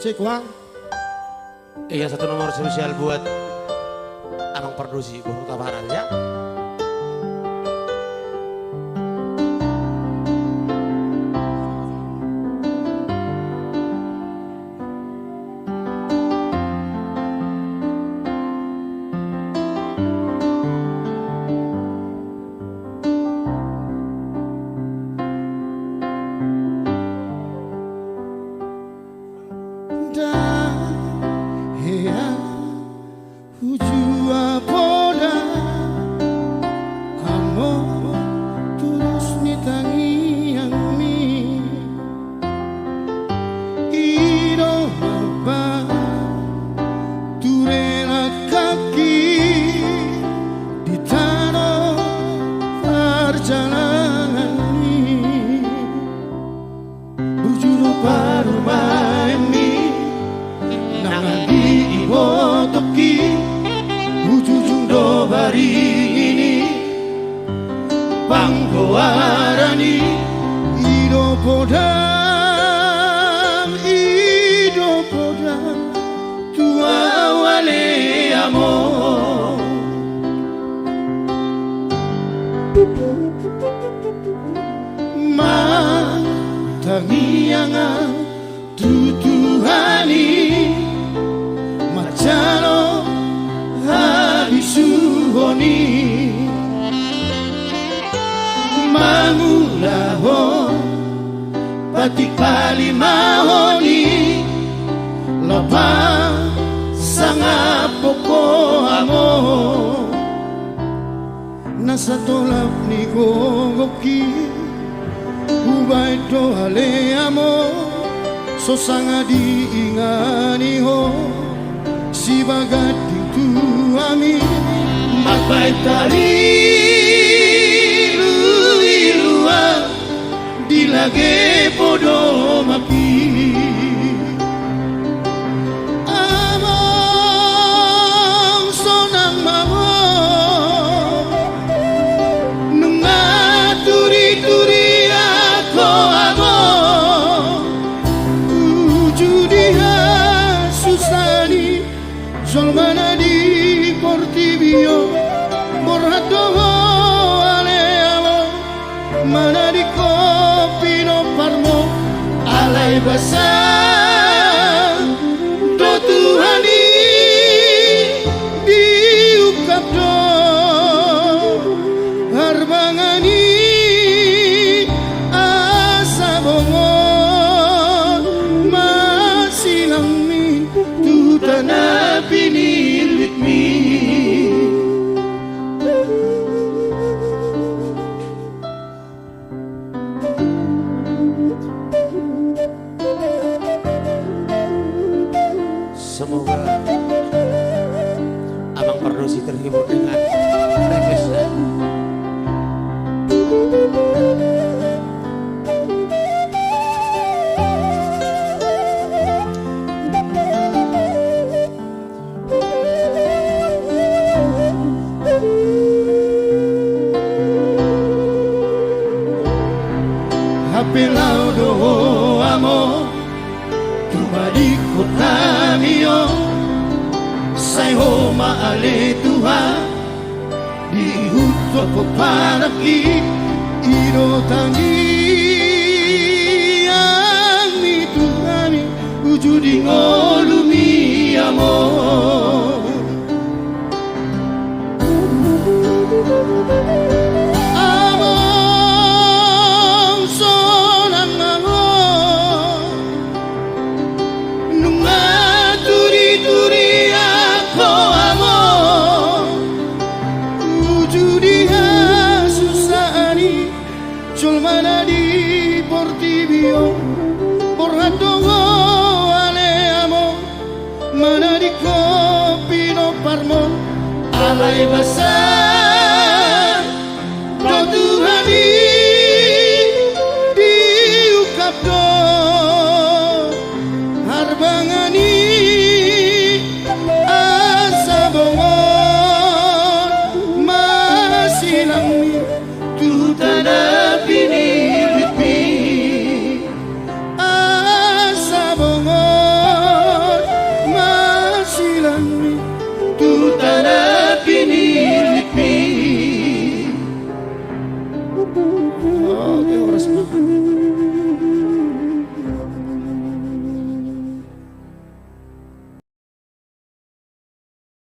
Cek Wang. Iya, satu nomor spesial buat Abang Pardosi Bung Tabaran ya. Panggoarani ido podam tua wale amor ma tangianga tutuhani macano habisuhoni mangulaho pati kalimahoni lapang sanga poko amo nasa tolap ni gogoki ubay to hale amo so sanga diingani ho si bagating tuami magbay tali dilage podo mapi among sonang mamo nunga turi ako amo ujudiha susani zolmana di portibio borrato ale amo mana di alay basa do Tuhani diukap do harbangani asa bongon masilang mi tutana pinilit mi Semoga Abang Pardosi terhibur dengan requestnya. Hapilau do amo tumadi kota mio sai ho maale tuha di huto ko paraki iro tangi ang mi tuhani ujudi ngolumi amor Sulmana di portibio borrato ale amo mana di Oke, ora semangat.